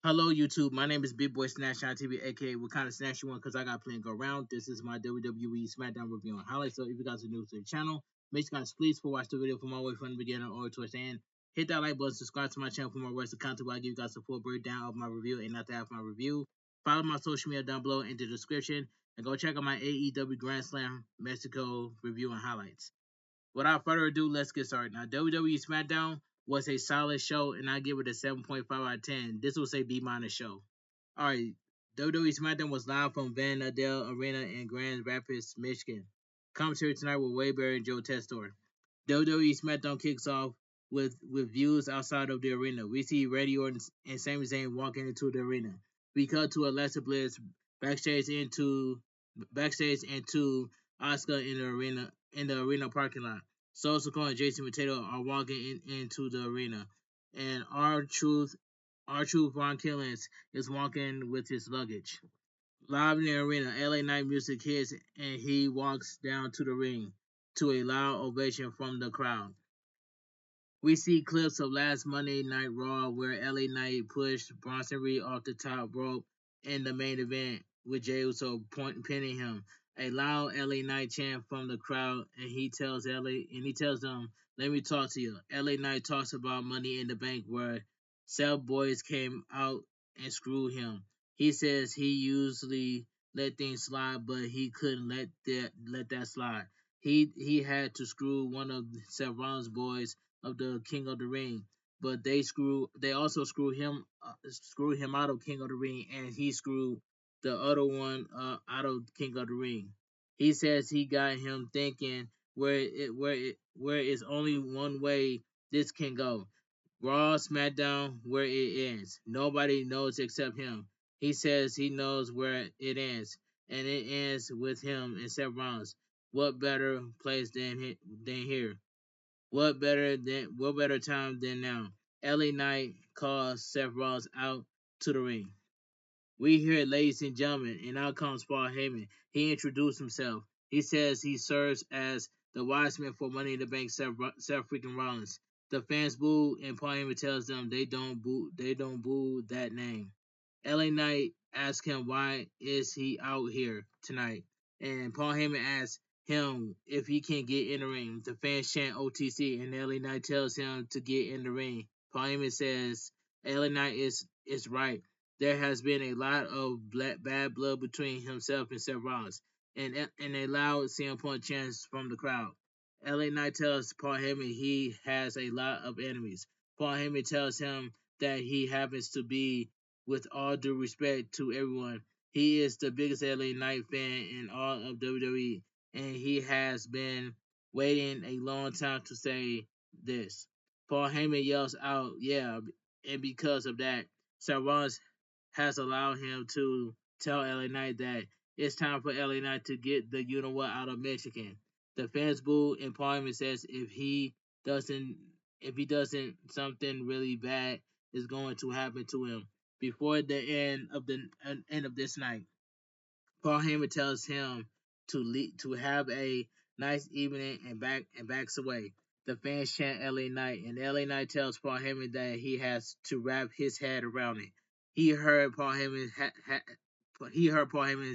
Hello, YouTube. My name is Big Boy Snatch on TV, aka what kind of snatch you want, because I got plenty to go around. This is my WWE Smackdown review and highlights. So if you guys are new to the channel, make sure you guys please watch the video from all the way from the beginning or towards the end. Hit that like button, subscribe to my channel for more words of content where I give you guys a full breakdown of my review and not to have my review. Follow my social media down below in the description and go check out my AEW Grand Slam Mexico review and highlights. Without further ado, let's get started. Now, WWE Smackdown was a solid show, and I give it a 7.5 out of 10. This was a B minus show. All right, WWE SmackDown was live from Van Adel Arena in Grand Rapids, Michigan. Commentary tonight with Wade Barrett and Joe Testor. WWE SmackDown kicks off with views outside of the arena. We see Randy Orton and Sami Zayn walking into the arena. We cut to Alexa Bliss backstage into Asuka in the arena parking lot. Sosa Cole and Jason Potato are walking into the arena, and our truth Ron Killings is walking with his luggage. Live in the arena, LA Night music hits and he walks down to the ring to a loud ovation from the crowd. We see clips of last Monday Night Raw where LA Knight pushed Bronson Reed off the top rope in the main event with Jey Uso pinning him. A loud LA Knight chant from the crowd and he tells them, "Let me talk to you." LA Knight talks about Money in the Bank where Seth Boys came out and screwed him. He says he usually let things slide, but he couldn't let that slide. He had to screw one of Seth Rollins' boys of the King of the Ring, but they also screw him out of King of the Ring, and he screwed the other one out of King of the Ring. He says he got him thinking where is only one way this can go. Raw, SmackDown, where it ends. Nobody knows except him. He says he knows where it ends, and it ends with him and Seth Rollins. What better place than here? What better time than now? LA Knight calls Seth Rollins out to the ring. We hear, ladies and gentlemen, and out comes Paul Heyman. He introduced himself. He says he serves as the wise man for Money in the Bank, Seth freaking Rollins. The fans boo, and Paul Heyman tells them they don't boo that name. LA Knight asks him why is he out here tonight, and Paul Heyman asks him if he can get in the ring. The fans chant OTC, and LA Knight tells him to get in the ring. Paul Heyman says LA Knight is right. There has been a lot of bad blood between himself and Seth Rollins, and a loud CM Punk chants from the crowd. LA Knight tells Paul Heyman he has a lot of enemies. Paul Heyman tells him that he happens to be, with all due respect to everyone, he is the biggest LA Knight fan in all of WWE, and he has been waiting a long time to say this. Paul Heyman yells out, "Yeah," and because of that, Seth Rollins has allowed him to tell LA Knight that it's time for LA Knight to get the you know what out of Michigan. The fans boo, and Paul Heyman says doesn't if he doesn't, something really bad is going to happen to him before the end of this night. Paul Heyman tells him to have a nice evening and backs away. The fans chant LA Knight, and LA Knight tells Paul Heyman that he has to wrap his head around it. He heard Paul Heyman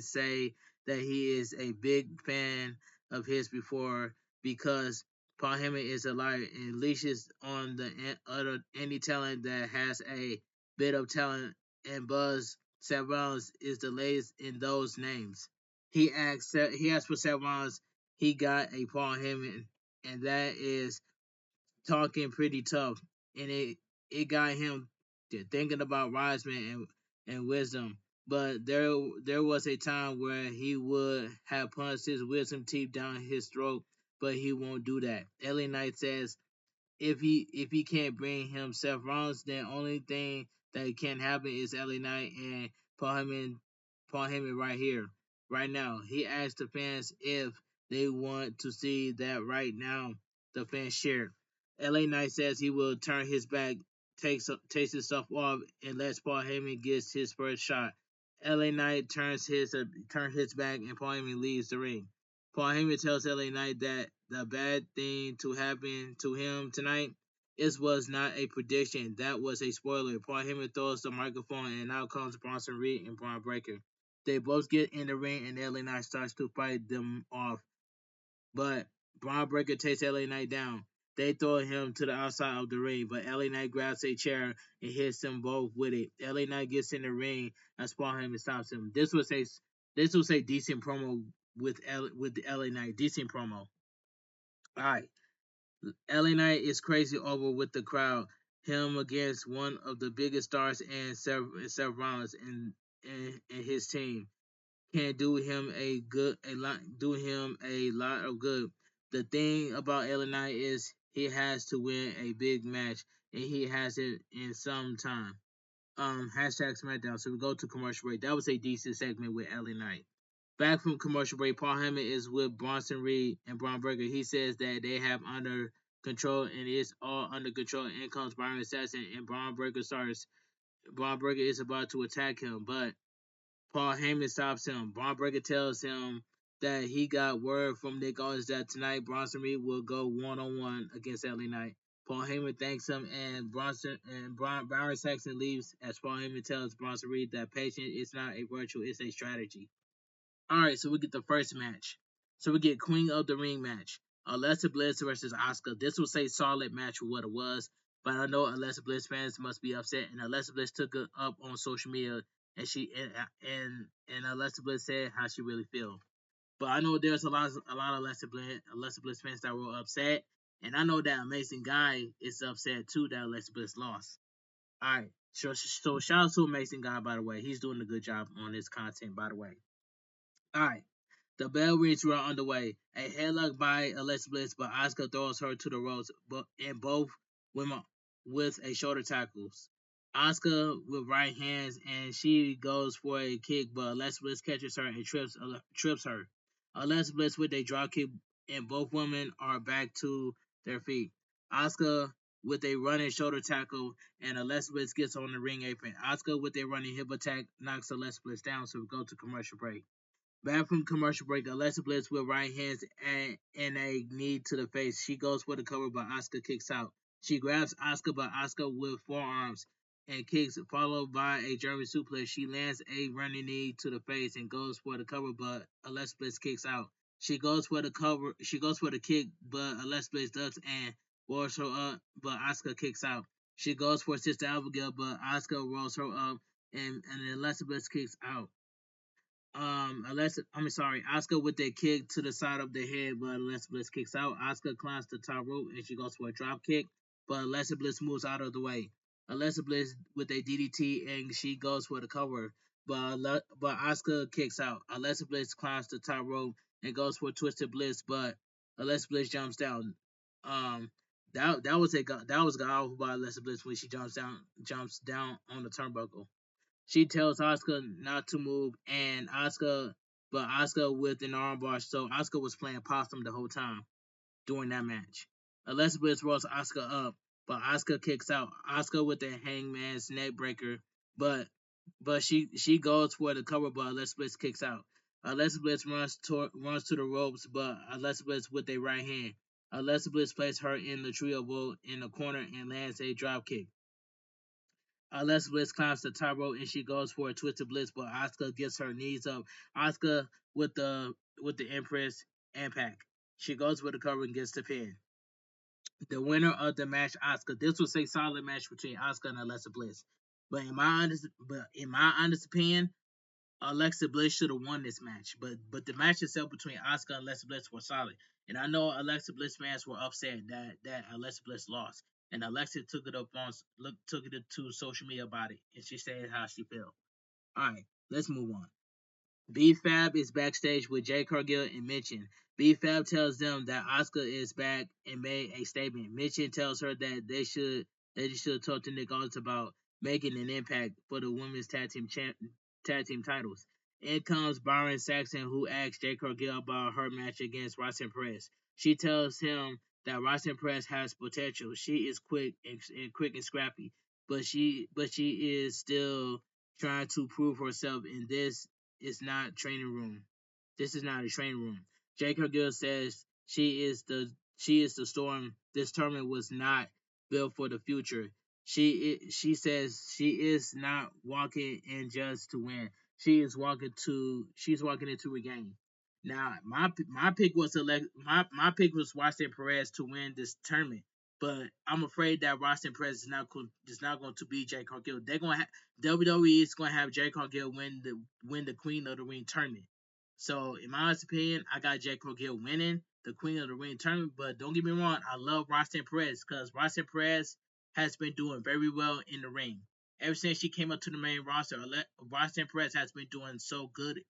say that he is a big fan of his before because Paul Heyman is a liar and leashes on the other any talent that has a bit of talent and buzz. Seth Rollins is the latest in those names. He asked for Seth Rollins. He got a Paul Heyman, and that is talking pretty tough. And it got him thinking about Wiseman and wisdom. But there was a time where he would have punched his wisdom teeth down his throat, but he won't do that. LA Knight says if he can't bring himself Rollins, then only thing that can happen is LA Knight and Paul Heyman right here, right now. He asked the fans if they want to see that right now. The fans share. LA Knight says he will turn his back, takes his stuff off, and lets Paul Heyman get his first shot. LA Knight turns his back, and Paul Heyman leaves the ring. Paul Heyman tells LA Knight that the bad thing to happen to him tonight It was not a prediction. That was a spoiler. Paul Heyman throws the microphone, and out comes Bronson Reed and Braun Breaker. They both get in the ring, and LA Knight starts to fight them off. But Braun Breaker takes LA Knight down. They throw him to the outside of the ring, but LA Knight grabs a chair and hits them both with it. LA Knight gets in the ring as Paul Heyman stops him. This was a decent promo with the LA Knight. Decent promo. All right. LA Knight is crazy over with the crowd. Him against one of the biggest stars and Seth Rollins and his team can do him a lot of good. The thing about LA Knight is he has to win a big match, and he has it in some time. Hashtag Smackdown. So we go to commercial break. That was a decent segment with LA Knight. Back from commercial break, Paul Heyman is with Bronson Reed and Braun Breaker. He says that they have under control and it's all under control. In comes Byron Saxton and Braun Breaker starts. Braun Breaker is about to attack him, but Paul Heyman stops him. Braun Breaker tells him that he got word from Nick Aldis that tonight Bronson Reed will go one-on-one against LA Knight. Paul Heyman thanks him, and Byron Saxton leaves as Paul Heyman tells Bronson Reed that patience is not a virtue, it's a strategy. Alright, so we get the first match. So we get Queen of the Ring match. Alexa Bliss versus Asuka. This was a solid match for what it was, but I know Alexa Bliss fans must be upset, and Alexa Bliss took it up on social media, and and Alexa Bliss said how she really feels. But I know there's a lot of Alexa Bliss fans that were upset, and I know that Amazing Guy is upset too that Alexa Bliss lost. All right, so shout out to Amazing Guy, by the way. He's doing a good job on his content, by the way. All right. The bell rings, we are underway. A headlock by Alexa Bliss, but Asuka throws her to the ropes, and both women with a shoulder tackles. Asuka with right hands, and she goes for a kick, but Alexa Bliss catches her and trips her. Alexa Bliss with a drop kick, and both women are back to their feet. Asuka with a running shoulder tackle, and Alexa Bliss gets on the ring apron. Asuka with a running hip attack knocks Alexa Bliss down, so we go to commercial break. Back from commercial break, Alexa Bliss with right hands and a knee to the face. She goes for the cover, but Asuka kicks out. She grabs Asuka, but Asuka with forearms and kicks, followed by a German suplex. She lands a running knee to the face and goes for the cover, but Alexa Bliss kicks out. She goes for the cover. She goes for the kick, but Alexa Bliss ducks and rolls her up, but Asuka kicks out. She goes for Sister Abigail, but Asuka rolls her up, and Alexa Bliss kicks out. Asuka with a kick to the side of the head, but Alexa Bliss kicks out. Asuka climbs the top rope and she goes for a drop kick, but Alexa Bliss moves out of the way. Alexa Bliss with a DDT and she goes for the cover, but Asuka kicks out. Alexa Bliss climbs the top rope and goes for a Twisted Bliss, but Alexa Bliss jumps down. Um, that was god by Alexa Bliss when she jumps down on the turnbuckle. She tells Asuka not to move, and Asuka with an armbar. So Asuka was playing possum the whole time during that match. Alexa Bliss rolls Asuka up, but Asuka kicks out. Asuka with the Hangman's neck breaker, but she goes for the cover, but Alexa Bliss kicks out. Alexa Bliss runs to the ropes, but Alexa Bliss with a right hand. Alexa Bliss places her in the trio boat in the corner and lands a drop kick. Alexa Bliss climbs the top rope and she goes for a twisted bliss, but Asuka gets her knees up. Asuka with the Empress impact. She goes with the cover and gets the pin. The winner of the match, Asuka. This was a solid match between Asuka and Alexa Bliss. But in my honest opinion, Alexa Bliss should have won this match. But the match itself between Asuka and Alexa Bliss was solid. And I know Alexa Bliss fans were upset that Alexa Bliss lost. And Alexa took it to social media about it, and she said how she felt. All right, let's move on. B-Fab is backstage with Jay Cargill and Mitchin. B-Fab tells them that Asuka is back and made a statement. Mitchin tells her that they should talk to Nick Aldis about making an impact for the women's tag team titles. In comes Byron Saxton, who asks Jay Cargill about her match against Roxanne Perez. She tells him that Roxanne Perez has potential. She is quick and scrappy, but she is still trying to prove herself, and this is not training room. This is not a training room. Jake Cargill says she is the storm. This tournament was not built for the future. She says she is not walking in just to win. She's walking into a game. Now my pick was my pick was Washington Perez to win this tournament, but I'm afraid that Washington Perez is not going to beat Jay Cargill. WWE is going to have Jay Cargill win the Queen of the Ring tournament. So in my honest opinion, I got Jay Cargill winning the Queen of the Ring tournament. But don't get me wrong, I love Roxanne Perez because Roxanne Perez has been doing very well in the ring. Ever since she came up to the main roster, Roxanne Perez has been doing so good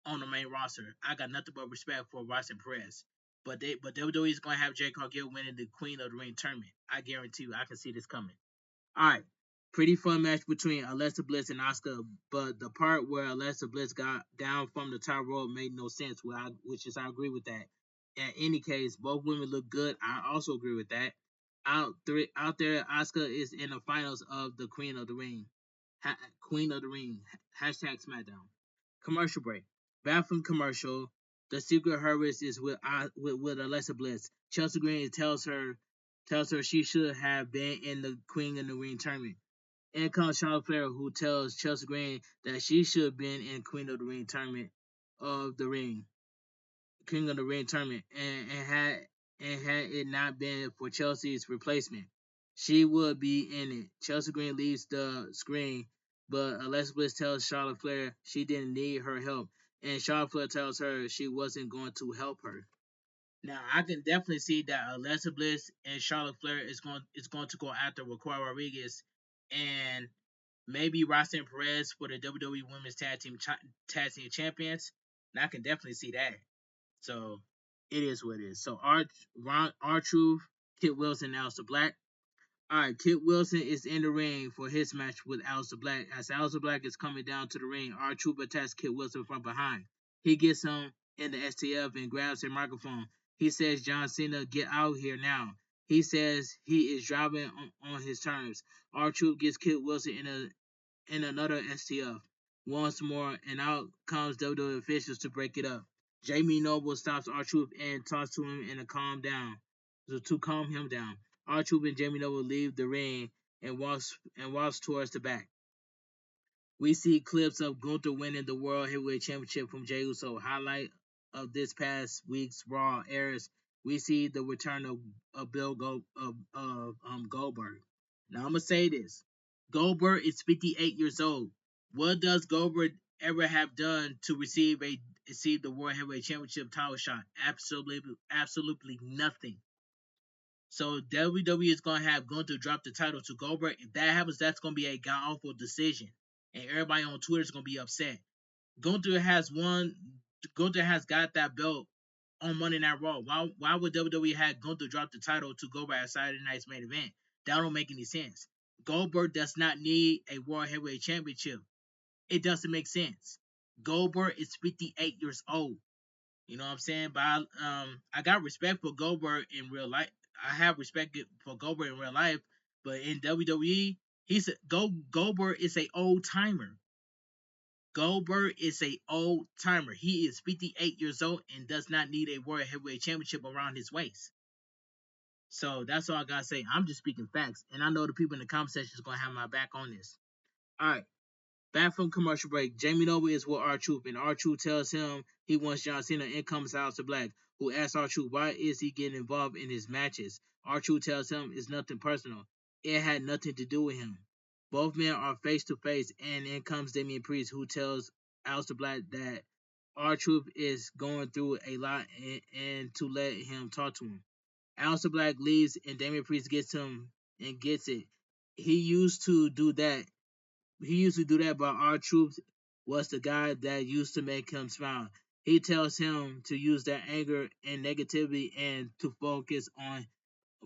on the main roster. I got nothing but respect for Roxanne Perez. But WWE is going to have Jay Cargill winning the Queen of the Ring tournament. I guarantee you, I can see this coming. All right. Pretty fun match between Alexa Bliss and Asuka, but the part where Alexa Bliss got down from the top rope made no sense, I agree with that. In any case, both women look good. I also agree with that. Out there, Asuka is in the finals of the Queen of the Ring. Queen of the Ring. Hashtag SmackDown. Commercial break. Back from commercial. The Secret Harvest is with Alexa Bliss. Chelsea Green tells her she should have been in the Queen of the Ring tournament. In comes Charlotte Flair, who tells Chelsea Green that she should have been in Queen of the Ring tournament of the Ring, King of the Ring tournament, and had it not been for Chelsea's replacement, she would be in it. Chelsea Green leaves the screen, but Alexa Bliss tells Charlotte Flair she didn't need her help, and Charlotte Flair tells her she wasn't going to help her. Now I can definitely see that Alexa Bliss and Charlotte Flair is going to go after Raquel Rodriguez and maybe Roxanne Perez for the WWE Women's Tag Team Champions. And I can definitely see that. So it is what it is. So R-Truth, Kit Wilson, and Aleister Black. All right, Kit Wilson is in the ring for his match with Aleister Black. As Aleister Black is coming down to the ring, R-Truth attacks Kit Wilson from behind. He gets him in the STF and grabs a microphone. He says, John Cena, get out here now. He says he is driving on his terms. R-Truth gets Kit Wilson in another STF. Once more, and out comes WWE officials to break it up. Jamie Noble stops R-Truth and talks to him to calm him down. R-Truth and Jamie Noble leave the ring and walks towards the back. We see clips of Gunther winning the World Heavyweight Championship from Jey Uso. Highlight of this past week's Raw airs. We see the return of Goldberg. Now I'm gonna say this: Goldberg is 58 years old. What does Goldberg ever have done to receive the World Heavyweight Championship title shot? Absolutely nothing. So WWE is gonna have Gunther drop the title to Goldberg. If that happens, that's gonna be a god awful decision, and everybody on Twitter is gonna be upset. Gunther has won. Gunther has got that belt on Monday Night Raw. Why would WWE have Gunther drop the title to Goldberg at Saturday Night's main event? That don't make any sense. Goldberg does not need a World Heavyweight Championship. It doesn't make sense. Goldberg is 58 years old. You know what I'm saying? But I got respect for Goldberg in real life. I have respect for Goldberg in real life, but in WWE, Goldberg is a old timer. Goldberg is a old timer. He is 58 years old and does not need a World Heavyweight Championship around his waist. So that's all I gotta say. I'm just speaking facts, and I know the people in the comment section is gonna have my back on this. All right. Back from commercial break, Jamie Noble is with R-Truth, and R-Truth tells him he wants John Cena. In comes Aleister Black, who asks R-Truth why is he getting involved in his matches. R-Truth tells him it's nothing personal. It had nothing to do with him. Both men are face to face, and in comes Damian Priest, who tells Aleister Black that R-Truth is going through a lot and to let him talk to him. Aleister Black leaves, and Damian Priest gets him and gets it. He used to do that but R-Truth was the guy that used to make him smile. He tells him to use that anger and negativity and to focus on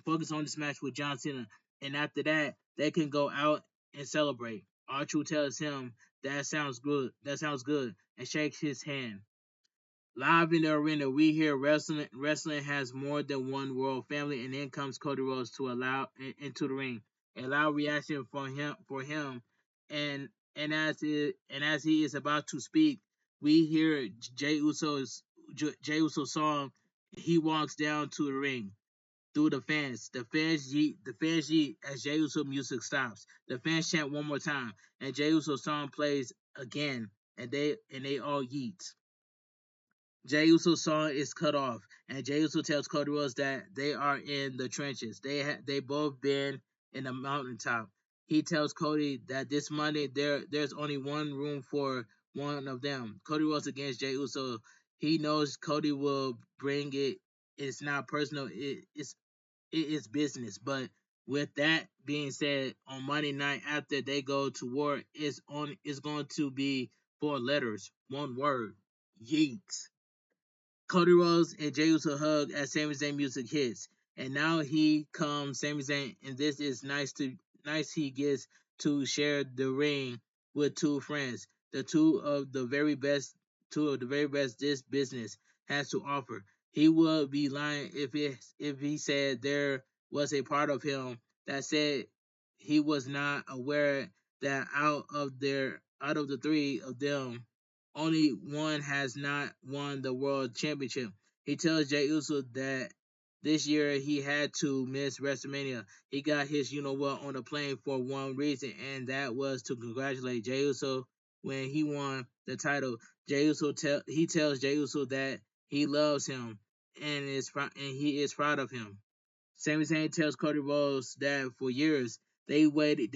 this match with John Cena. And after that, they can go out and celebrate. R-Truth tells him that sounds good. That sounds good, and shakes his hand. Live in the arena, we hear wrestling has more than one world family, and in comes Cody Rhodes to allow into the ring. A loud reaction for him, and as he is about to speak, we hear Jey Uso's song. He walks down to the ring. through the fans. The fans yeet as Jey Uso music stops. The fans chant one more time, and Jey Uso song plays again, and they all yeet. Jey Uso's song is cut off, and Jey Uso tells Cody Rhodes that they are in the trenches. They both been in the mountaintop. He tells Cody that this Monday there's only one room for one of them. Cody Rhodes against Jey Uso. He knows Cody will bring it. It's not personal. It is business. But with that being said, on Monday night after they go to war, it's going to be four letters, one word, yeet. Cody Rhodes and Jey Uso hug as Sami Zayn music hits, and now he comes Sami Zayn, and this is nice. He gets to share the ring with two friends, the two of the very best this business has to offer. He would be lying if he said there was a part of him that said he was not aware that out of the three of them only one has not won the world championship. He tells Jey Uso that this year he had to miss WrestleMania. He got his you know what on the plane for one reason, and that was to congratulate Jey Uso when he won the title. He tells Jey Uso that he loves him and he is proud of him. Sami Zayn tells Cody Rhodes that for years they waited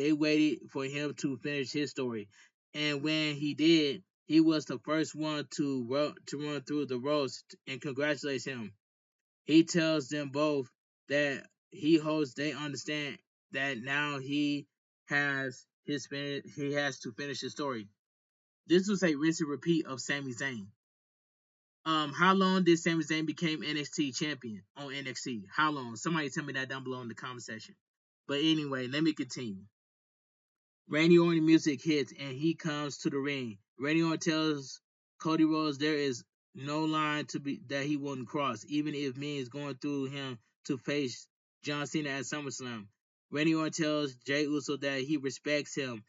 for him to finish his story, and when he did, he was the first one to run through the ropes and congratulates him. He tells them both that he hopes they understand that now he has to finish his story. This was a rinse and repeat of Sami Zayn. How long did Sami Zayn become NXT champion on NXT? How long? Somebody tell me that down below in the comment section. But anyway, let me continue. Randy Orton music hits and he comes to the ring. Randy Orton tells Cody Rhodes there is no line to be that he wouldn't cross, even if means going through him to face John Cena at SummerSlam. Randy Orton tells Jey Uso that he respects him.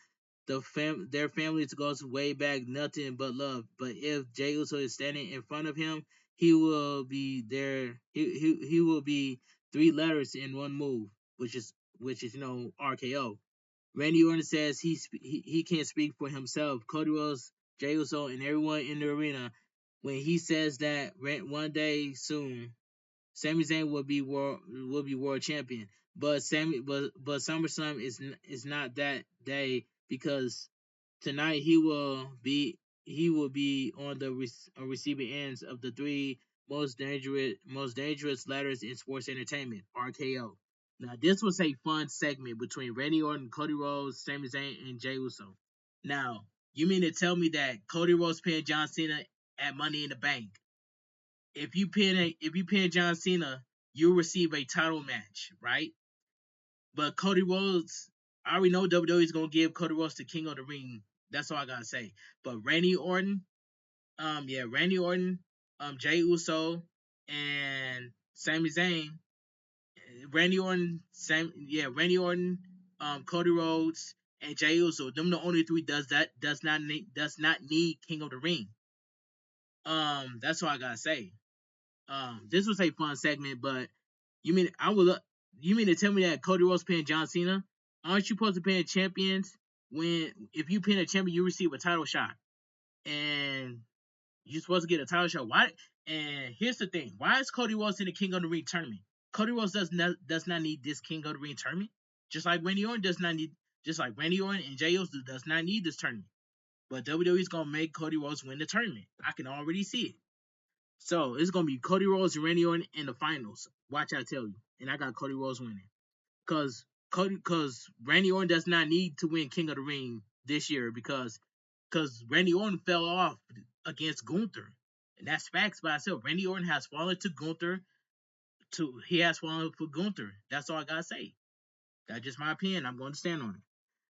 Their families goes way back, nothing but love. But if Jey Uso is standing in front of him, he will be there. He will be three letters in one move, which is RKO. Randy Orton says he can't speak for himself. Cody Rhodes, Jey Uso, and everyone in the arena when he says that one day soon Sami Zayn will be world champion. But SummerSlam is not that day because tonight he will be on the receiving ends of the three most dangerous ladders in sports entertainment, RKO. Now this was a fun segment between Randy Orton, Cody Rhodes, Sami Zayn, and Jey Uso. Now you mean to tell me that Cody Rhodes pinned John Cena at Money in the Bank? If you pin John Cena, you receive a title match, right? But Cody Rhodes, I already know WWE is gonna give Cody Rhodes the King of the Ring. That's all I gotta say. But Randy Orton, Jey Uso, and Sami Zayn. Randy Orton, Cody Rhodes, and Jey Uso. Them the only three does not need King of the Ring. That's all I gotta say. This was a fun segment, but you mean I will? You mean to tell me that Cody Rhodes pinned John Cena? Aren't you supposed to pin champions when if you pin a champion you receive a title shot and you're supposed to get a title shot? Why? And here's the thing: why is Cody Rhodes in the King of the Ring tournament? Cody Rhodes does not need this King of the Ring tournament. Just like Randy Orton does not need, just like Randy Orton and Jey Uso does not need this tournament. But WWE is gonna make Cody Rhodes win the tournament. I can already see it. So it's gonna be Cody Rhodes and Randy Orton in the finals. Watch I tell you. And I got Cody Rhodes winning. Cause Randy Orton does not need to win King of the Ring this year because Randy Orton fell off against Gunther. And that's facts by itself. Randy Orton has fallen to Gunther he has fallen for Gunther. That's all I gotta say. That's just my opinion. I'm going to stand on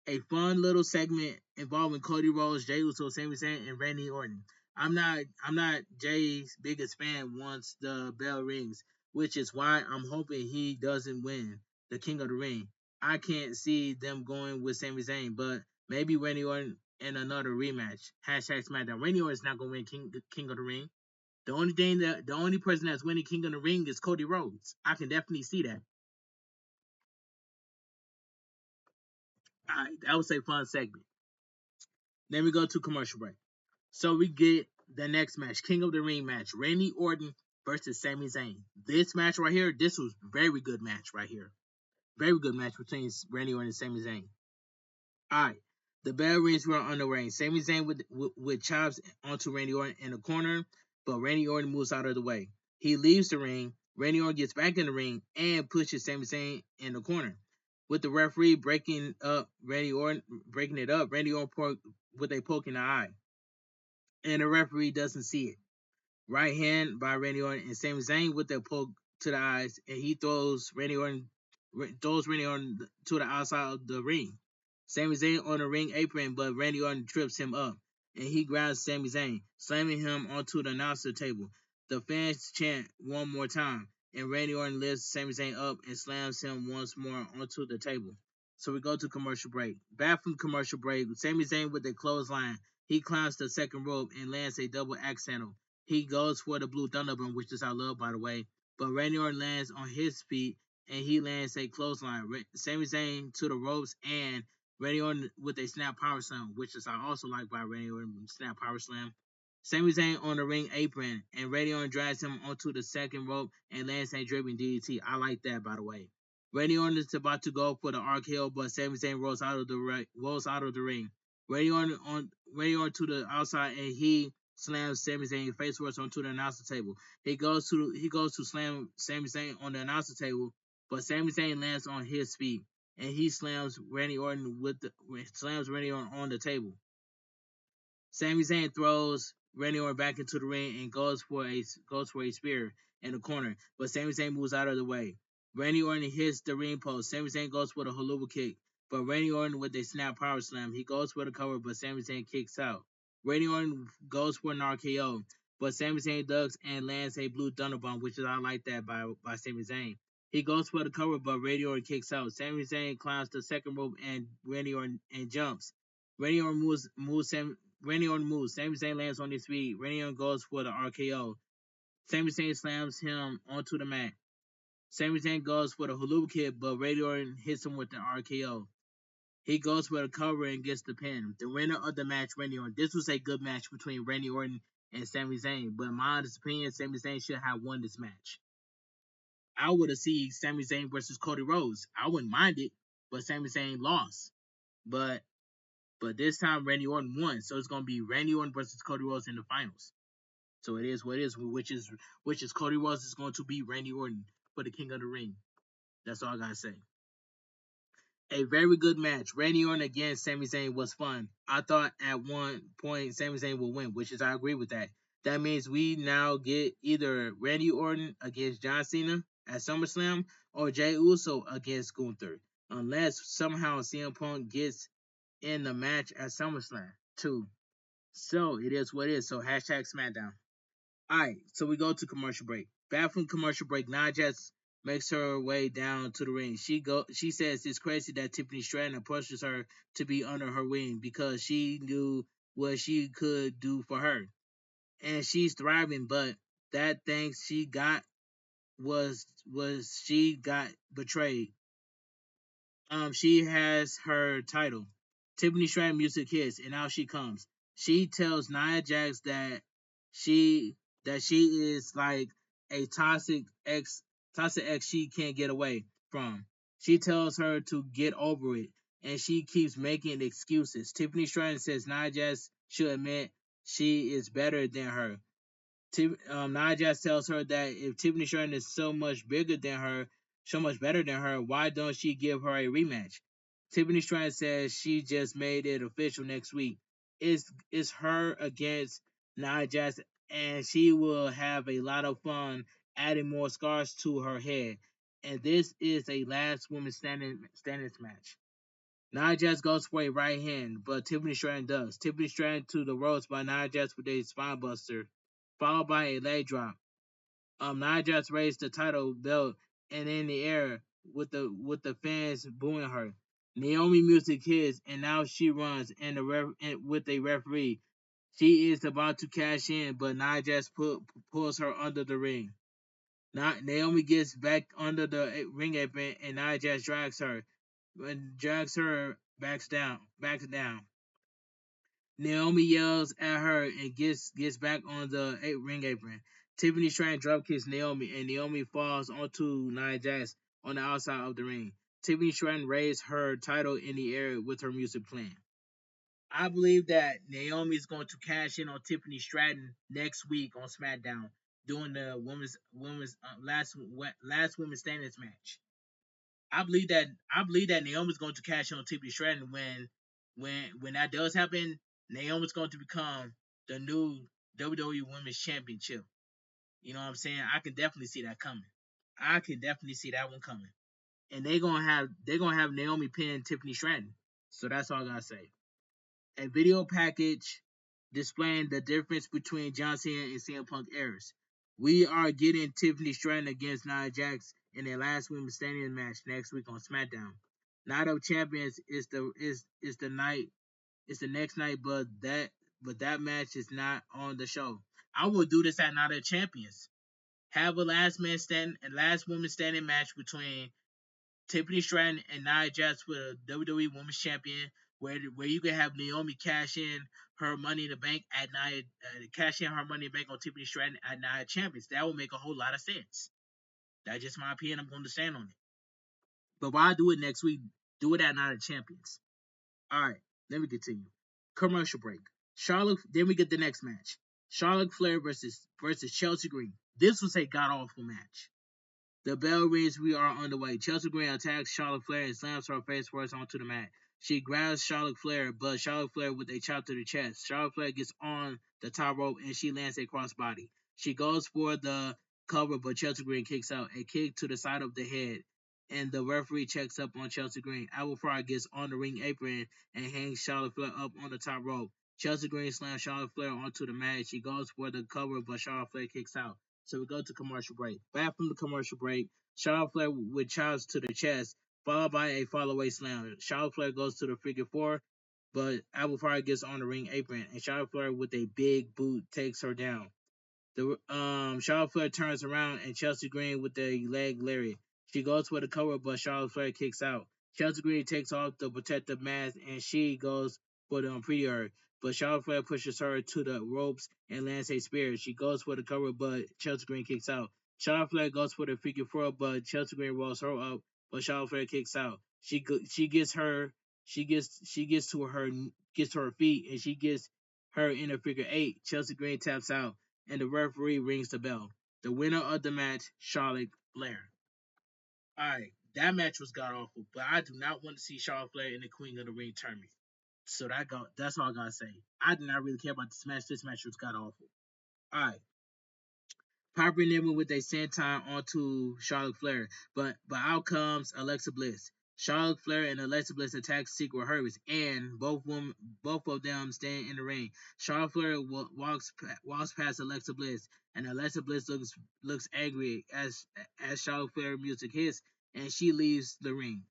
it. A fun little segment involving Cody Rhodes, Jey Uso, Sami Zayn, and Randy Orton. I'm not Jay's biggest fan once the bell rings, which is why I'm hoping he doesn't win the King of the Ring. I can't see them going with Sami Zayn, but maybe Randy Orton in another rematch. Hashtag SmackDown. Randy Orton's not gonna win King of the Ring. The only person that's winning King of the Ring is Cody Rhodes. I can definitely see that. All right, that was a fun segment. Then we go to commercial break. So we get the next match, King of the Ring match, Randy Orton versus Sami Zayn. This match right here, this was very good match right here. Very good match between Randy Orton and Sami Zayn. All right. The bell rings were on the ring. Sami Zayn with chops onto Randy Orton in the corner, but Randy Orton moves out of the way. He leaves the ring. Randy Orton gets back in the ring and pushes Sami Zayn in the corner. With the referee breaking it up, Randy Orton with a poke in the eye, and the referee doesn't see it. Right hand by Randy Orton and Sami Zayn with the poke to the eyes, and he throws Randy Orton to the outside of the ring. Sami Zayn on the ring apron, but Randy Orton trips him up, and he grabs Sami Zayn, slamming him onto the announcer table. The fans chant one more time, and Randy Orton lifts Sami Zayn up and slams him once more onto the table. So we go to commercial break. Back from commercial break, Sami Zayn with a clothesline. He climbs the second rope and lands a double axe handle. He goes for the Blue Thunderbomb, which is I love, by the way. But Randy Orton lands on his feet and he lands a clothesline. Sami Zayn to the ropes and Randy Orton with a snap power slam, which is I also like by Randy Orton snap power slam. Sami Zayn on the ring apron and Randy Orton drags him onto the second rope and lands a dripping DDT. I like that, by the way. Randy Orton is about to go for the RKO, but Sami Zayn rolls out of the ring. Randy Orton to the outside and he slams Sami Zayn face first onto the announcer table. He goes to slam Sami Zayn on the announcer table, but Sami Zayn lands on his feet and he slams Randy Orton on the table. Sami Zayn throws Randy Orton back into the ring and goes for a spear in the corner, but Sami Zayn moves out of the way. Randy Orton hits the ring post. Sami Zayn goes for the haluva kick, but Randy Orton with a snap power slam. He goes for the cover, but Sami Zayn kicks out. Randy Orton goes for an RKO, but Sami Zayn ducks and lands a blue thunderbomb, which is I like that by Sami Zayn. He goes for the cover, but Randy Orton kicks out. Sami Zayn climbs the second rope and Randy Orton and jumps. Randy Orton moves. Sami Zayn lands on his feet. Randy Orton goes for the RKO. Sami Zayn slams him onto the mat. Sami Zayn goes for the haluva kick, but Randy Orton hits him with the RKO. He goes for the cover and gets the pin. The winner of the match, Randy Orton. This was a good match between Randy Orton and Sami Zayn, but in my honest opinion, Sami Zayn should have won this match. I would have seen Sami Zayn versus Cody Rhodes. I wouldn't mind it, but Sami Zayn lost. But this time Randy Orton won, so it's gonna be Randy Orton versus Cody Rhodes in the finals. So it is what it is, which is Cody Rhodes is going to beat Randy Orton for the King of the Ring. That's all I gotta say. A very good match. Randy Orton against Sami Zayn was fun. I thought at one point Sami Zayn will win, which is I agree with that. That means we now get either Randy Orton against John Cena at SummerSlam or Jey Uso against Gunther, unless somehow CM Punk gets in the match at SummerSlam too. So it is what it is. So hashtag Smackdown. Alright, so we go to commercial break. Back from commercial break, Nia Jax makes her way down to the ring. She says it's crazy that Tiffany Stratton approaches her to be under her wing because she knew what she could do for her. And she's thriving, but that thanks she got was she got betrayed. She has her title. Tiffany Stratton Music Hits, and out she comes. She tells Nia Jax she that she is like a toxic ex she can't get away from. She tells her to get over it, and she keeps making excuses. Tiffany Stratton says Nia Jax should admit she is better than her. Nia Jax tells her that if Tiffany Stratton is so much better than her, why don't she give her a rematch? Tiffany Stratton says she just made it official next week. It's her against Nia Jax, and she will have a lot of fun adding more scars to her head. And this is a last woman standing match. Nia Jax goes for a right hand, but Tiffany Stratton does. Tiffany Stratton to the ropes by Nia Jax with a spine buster, followed by a leg drop. Nia Jax raised the title belt and in the air with the fans booing her. Naomi music hits, and now she runs with a referee. She is about to cash in, but Nia Jax pulls her under the ring. Naomi gets back under the ring apron, and Nia Jax drags her. When drags her backs down. Naomi yells at her and gets back on the ring apron. Tiffany Stratton dropkicks Naomi, and Naomi falls onto Nia Jax on the outside of the ring. Tiffany Stratton raised her title in the air with her music playing. I believe that Naomi is going to cash in on Tiffany Stratton next week on SmackDown, doing the women's last women's standing match. I believe that Naomi's going to cash in on Tiffany Stratton when that does happen. Naomi's going to become the new WWE Women's Championship. You know what I'm saying? I can definitely see that coming. I can definitely see that one coming. And they're gonna have Naomi pin Tiffany Stratton. So that's all I gotta say. A video package displaying the difference between John Cena and CM Punk eras. We are getting Tiffany Stratton against Nia Jax in their last women's standing match next week on SmackDown. Night of Champions is the night is the next night, but that match is not on the show. I will do this at Night of Champions. Have a last woman standing match between Tiffany Stratton and Nia Jax for the WWE Women's Champion, where you can have Naomi cash in her Money in the Bank at Nia, cash in her Money in the Bank on Tiffany Stratton at Nia Champions. That would make a whole lot of sense. That's just my opinion. I'm going to stand on it. But why do it next week? Do it at Night of Champions. All right, let me continue. Commercial break. Charlotte. Then we get the next match. Charlotte Flair versus Chelsea Green. This was a god awful match. The bell rings. We are underway. Chelsea Green attacks Charlotte Flair and slams her face first onto the mat. She grabs Charlotte Flair, but Charlotte Flair with a chop to the chest. Charlotte Flair gets on the top rope and she lands a crossbody. She goes for the cover, but Chelsea Green kicks out. A kick to the side of the head, and the referee checks up on Chelsea Green. Alba Fyre gets on the ring apron and hangs Charlotte Flair up on the top rope. Chelsea Green slams Charlotte Flair onto the mat. She goes for the cover, but Charlotte Flair kicks out. So we go to commercial break. Back from the commercial break, Charlotte Flair with chops to the chest, followed by a fallaway slam. Charlotte Flair goes to the figure four, but Alba Fyre gets on the ring apron, and Charlotte Flair with a big boot takes her down. The Charlotte Flair turns around and Chelsea Green with the leg lariat. She goes for the cover, but Charlotte Flair kicks out. Chelsea Green takes off the protective mask and she goes for the Unpretty, but Charlotte Flair pushes her to the ropes and lands a spear. She goes for the cover, but Chelsea Green kicks out. Charlotte Flair goes for the figure four, but Chelsea Green rolls her up, but Charlotte Flair kicks out. She gets her she gets to her feet and she gets her in a figure eight. Chelsea Green taps out and the referee rings the bell. The winner of the match, Charlotte Flair. Alright, that match was god awful, but I do not want to see Charlotte Flair in the Queen of the Ring tournament. So that's all I gotta say. I did not really care about this match. This match was god awful. Alright. Piper Niven with a senton onto Charlotte Flair, but out comes Alexa Bliss. Charlotte Flair and Alexa Bliss attack Secret Herberts, and both of them stand in the ring. Charlotte Flair walks past Alexa Bliss, and Alexa Bliss looks angry as Charlotte Flair music hits, and she leaves the ring.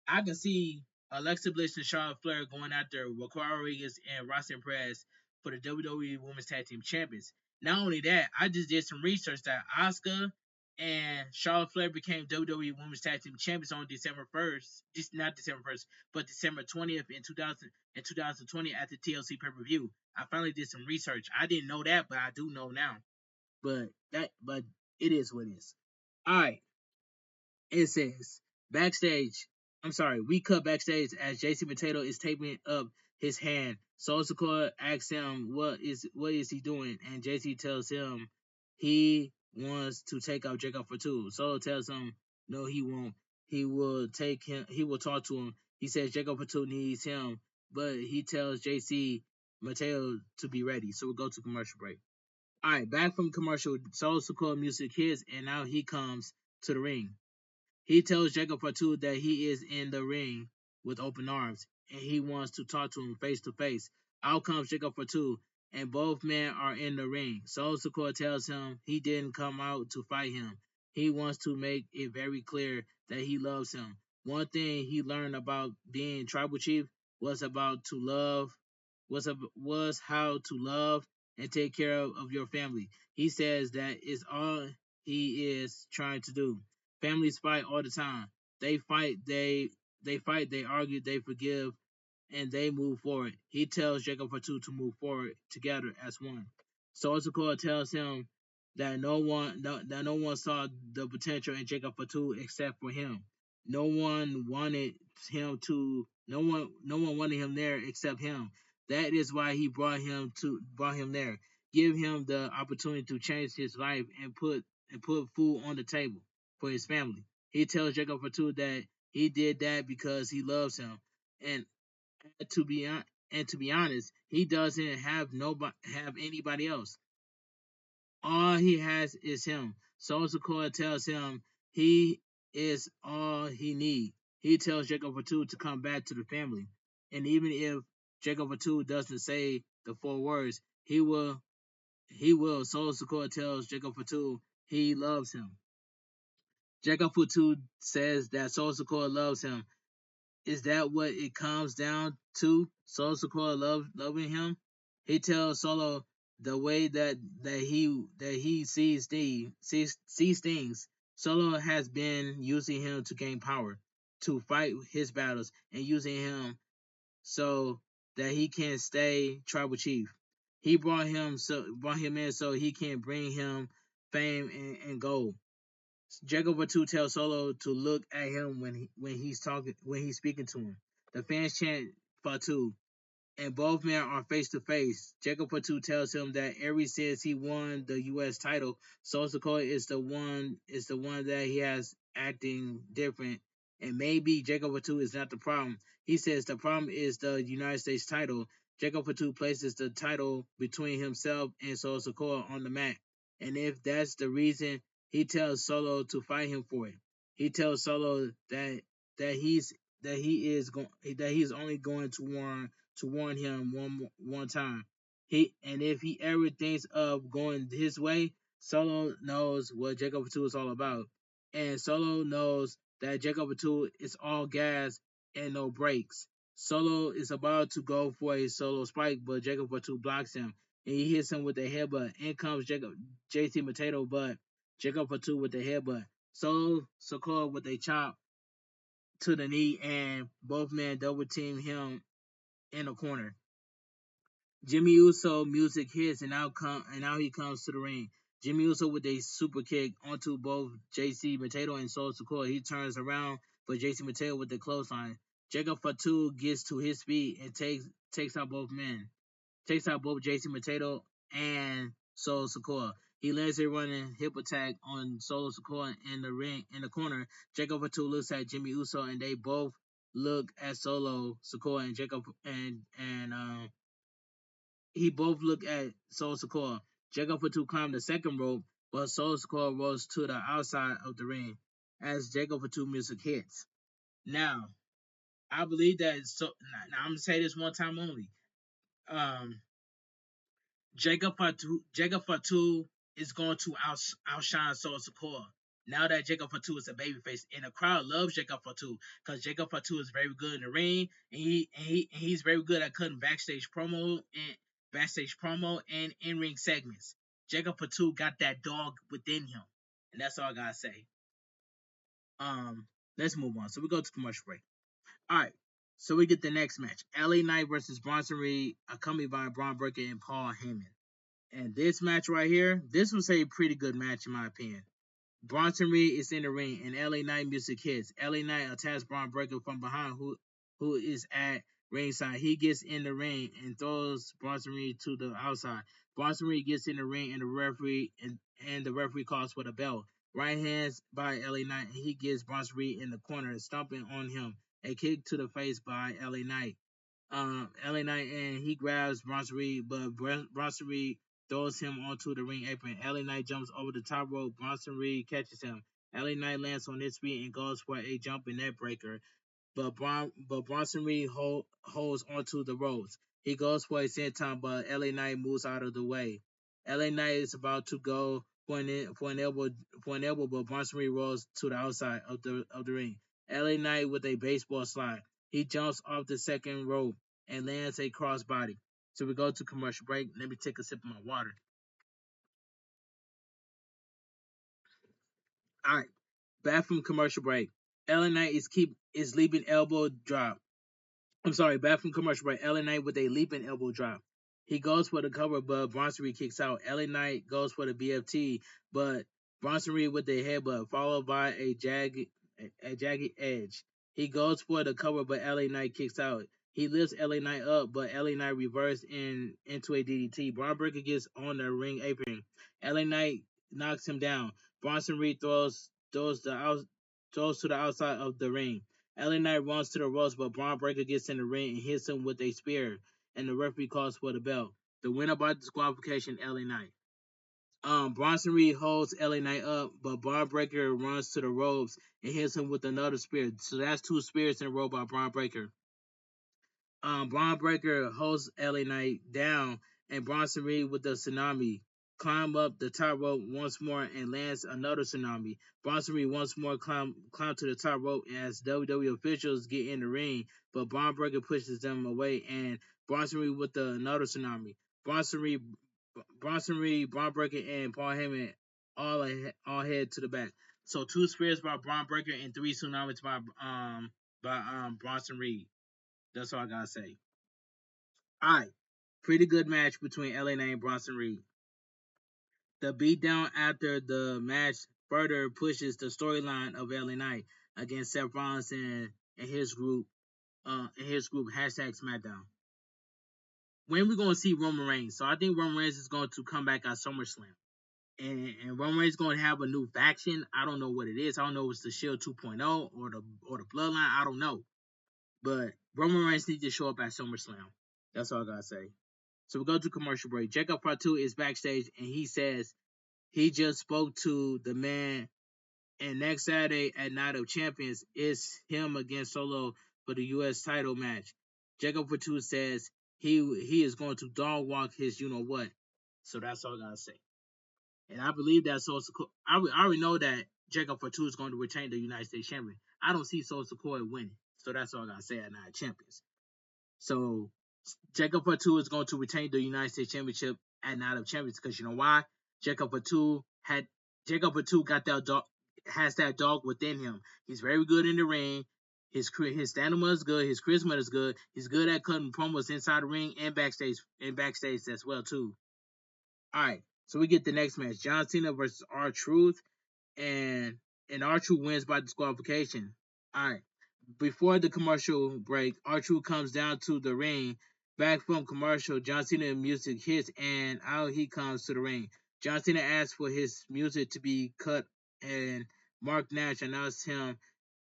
I can see Alexa Bliss and Charlotte Flair going after Raquel Rodriguez and Roxanne Perez for the WWE Women's Tag Team Champions. Not only that, I just did some research that Asuka and Charlotte Flair became WWE Women's Tag Team Champions on December 1st. Just not December 1st, but December 20th in 2020 at the TLC pay-per-view. I finally did some research. I didn't know that, but I do know now. But it is what it is. Alright. It says backstage. I'm sorry. We cut backstage as JC Potato is taping up his hand. Soul Secure asks him what is he doing, and JC tells him he wants to take out Jacob for two. Soul tells him no, he won't. He will take him. He will talk to him. He says Jacob for two needs him, but he tells JC Mateo to be ready. So we'll go to commercial break. All right, back from commercial. Soul Secure music hits, and now he comes to the ring. He tells Jacob Fatu that he is in the ring with open arms and he wants to talk to him face to face. Out comes Jacob Fatu and both men are in the ring. Soul Secure tells him he didn't come out to fight him. He wants to make it very clear that he loves him. One thing he learned about being tribal chief was about to love was how to love and take care of your family. He says that is all he is trying to do. Families fight all the time. They fight, they argue, they forgive, and they move forward. He tells Jacob Fatu to move forward together as one. So Issachar tells him that no one saw the potential in Jacob Fatu except for him. No one wanted no one wanted him there except him. That is why he brought him there. Give him the opportunity to change his life and put food on the table for his family. He tells Jacob Fatu that he did that because he loves him. And to be and to be honest, he doesn't have anybody else. All he has is him. So Sokoa tells him he is all he needs. He tells Jacob Fatu to come back to the family, and even if Jacob Fatu doesn't say the four words, he will. He will. So Sokoa tells Jacob Fatu he loves him. Jacob Fatu says that Soul Sokoa loves him. Is that what it comes down to? Solo Sikoa loving him. He tells Solo the way that he sees things. Solo has been using him to gain power, to fight his battles, and using him so that he can stay tribal chief. He brought him in so he can bring him fame and gold. Jacob Batu tells Solo to look at him when he's speaking to him. The fans chant Fatu, and both men are face to face. Jacob Fatu tells him that Aries says he won the U.S. title. Sosako is the one that he has acting different, and maybe Jacob Fatu is not the problem. He says the problem is the United States title. Jacob Fatu places the title between himself and Sosako on the mat, and if that's the reason, he tells Solo to fight him for it. He tells Solo that he's that he's only going to warn him one time. And if he ever thinks of going his way, Solo knows what Jacob Fatu is all about, and Solo knows that Jacob Fatu is all gas and no brakes. Solo is about to go for a solo spike, but Jacob Fatu blocks him, and he hits him with a headbutt. In comes JC Potato, but Jacob Fatu with the headbutt. Solo Sokoa with a chop to the knee, and both men double team him in the corner. Jimmy Uso music hits and now he comes to the ring. Jimmy Uso with a super kick onto both JC Potato and Soul Sakura. He turns around for JC Potato with the clothesline. Jacob Fatu gets to his feet and takes out both men. Takes out both JC Potato and Soul Sakura. He lands a running hip attack on Solo Sakura in the ring in the corner. Jacob Fatu looks at Jimmy Uso and they both look at Solo Sakura and Jacob and he both look at Soul Sakura. Jacob Fatu climbed the second rope, but Soul Sakura rose to the outside of the ring as Jacob Fatu music hits. Now, I believe that now I'm gonna say this one time only. Um, Jacob Fatu is going to outshine Soul Sakura. Now that Jacob Fatu is a babyface, and the crowd loves Jacob Fatu because Jacob Fatu is very good in the ring, and he's very good at cutting backstage promo and in ring segments. Jacob Fatu got that dog within him, and that's all I gotta say. Um, let's move on. So we go to commercial break. All right. So we get the next match: LA Knight versus Bronson Reed, accompanied by Braun Breaker and Paul Heyman. And this match right here, this was a pretty good match in my opinion. Bronson Reed is in the ring and LA Knight music hits. LA Knight attacks Braun Breaker from behind who is at ringside. He gets in the ring and throws Bronson Reed to the outside. Bronson Reed gets in the ring and the referee calls for the bell. Right hands by LA Knight and he gets Bronson Reed in the corner, stomping on him. A kick to the face by LA Knight. LA Knight and he grabs Bronson Reed, but Bronson Reed throws him onto the ring apron. LA Knight jumps over the top rope. Bronson Reed catches him. LA Knight lands on his feet and goes for a jumping net breaker, but Bronson Reed holds onto the ropes. He goes for a senton, but LA Knight moves out of the way. LA Knight is about to go for an elbow, but Bronson Reed rolls to the outside of the ring. LA Knight with a baseball slide. He jumps off the second rope and lands a crossbody. So we go to commercial break. Let me take a sip of my water. All right, back from commercial break. LA Knight is leaping elbow drop. I'm sorry, back from commercial break. LA Knight with a leaping elbow drop. He goes for the cover, but Bronson Reed kicks out. LA Knight goes for the BFT, but Bronson Reed with the headbutt, followed by a jagged edge. He goes for the cover, but LA Knight kicks out. He lifts LA Knight up, but LA Knight reverses into a DDT. Braun Breaker gets on the ring apron. LA Knight knocks him down. Bronson Reed throws to the outside of the ring. LA Knight runs to the ropes, but Braun Breaker gets in the ring and hits him with a spear, and the referee calls for the bell. The winner by disqualification, LA Knight. Bronson Reed holds LA Knight up, but Braun Breaker runs to the ropes and hits him with another spear. So that's two spears in a row by Braun Breaker. Braun Breaker holds LA Knight down, and Bronson Reed with the tsunami climb up the top rope once more and lands another tsunami. Bronson Reed once more climb to the top rope as WWE officials get in the ring, but Braun Breaker pushes them away, and Bronson Reed with another tsunami. Bronson Reed, Braun Breaker, and Paul Heyman all head to the back. So two spears by Braun Breaker and three tsunamis by Bronson Reed. That's all I gotta say. All right, pretty good match between LA Knight and Bronson Reed. The beatdown after the match further pushes the storyline of LA Knight against Seth Rollins and his group. Hashtag Smackdown. When we gonna see Roman Reigns? So I think Roman Reigns is going to come back at SummerSlam, and Roman Reigns is going to have a new faction. I don't know what it is. I don't know if it's the Shield 2.0 or the Bloodline. I don't know, but Roman Reigns needs to show up at SummerSlam. That's all I gotta say. So we go to commercial break. Jacob Fatu is backstage and he says he just spoke to the man, and next Saturday at Night of Champions is him against Solo for the U.S. title match. Jacob Fatu says he is going to dog walk his you know what. So that's all I gotta say. And I believe that I already know that Jacob Fatu is going to retain the United States champion. I don't see Soul Sikoa winning. So that's all I gotta say at Night of Champions. So Jacob Fatu is going to retain the United States Championship at Night of Champions because you know why? Jacob Fatu got that dog, has that dog within him. He's very good in the ring. His stamina is good. His charisma is good. He's good at cutting promos inside the ring and backstage as well too. All right, so we get the next match: John Cena versus R-Truth, and R-Truth wins by disqualification. All right. Before the commercial break, R-Truth comes down to the ring. Back from commercial, John Cena music hits, and out he comes to the ring. John Cena asks for his music to be cut, and Mark Nash announced him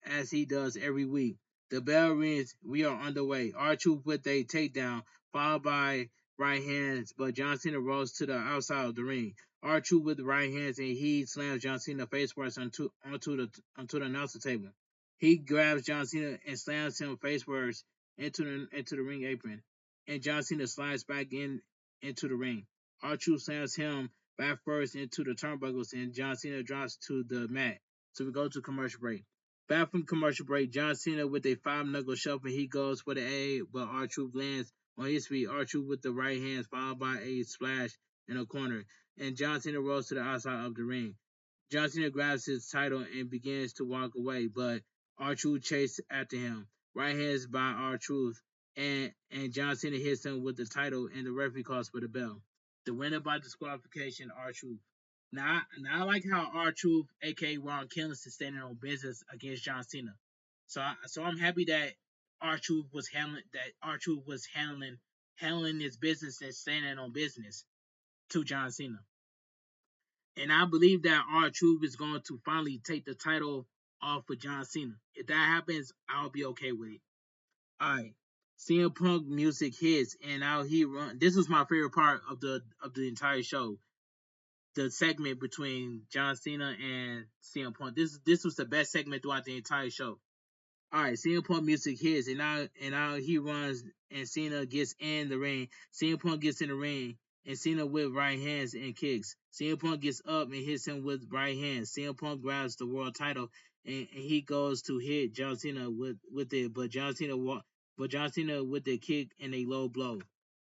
as he does every week. The bell rings. We are underway. R-Truth with a takedown, followed by right hands, but John Cena rolls to the outside of the ring. R-Truth with the right hands, and he slams John Cena face first onto the announcer table. He grabs John Cena and slams him face first into the ring apron, and John Cena slides back into the ring. R-Truth slams him back first into the turnbuckles, and John Cena drops to the mat. So we go to commercial break. Back from commercial break, John Cena with a five knuckle shuffle. He goes for the A, but R-Truth lands on his feet. R-Truth with the right hands, followed by a splash in the corner, and John Cena rolls to the outside of the ring. John Cena grabs his title and begins to walk away, but R-Truth chases after him. Right hands by R-Truth, and John Cena hits him with the title, and the referee calls for the bell. The winner by disqualification, R-Truth. Now I like how R-Truth, aka Ron Killings, is standing on business against John Cena. So I'm happy that R-Truth was handling his business and standing on business to John Cena. And I believe that R-Truth is going to finally take the title off of John Cena. If that happens, I'll be okay with it. Alright. CM Punk music hits, and now he run. This was my favorite part of the entire show. The segment between John Cena and CM Punk. This was the best segment throughout the entire show. All right, CM Punk music hits, and now he runs, and Cena gets in the ring. CM Punk gets in the ring, and Cena with right hands and kicks. CM Punk gets up and hits him with right hands. CM Punk grabs the world title, and he goes to hit John Cena with it, but John Cena with the kick and a low blow.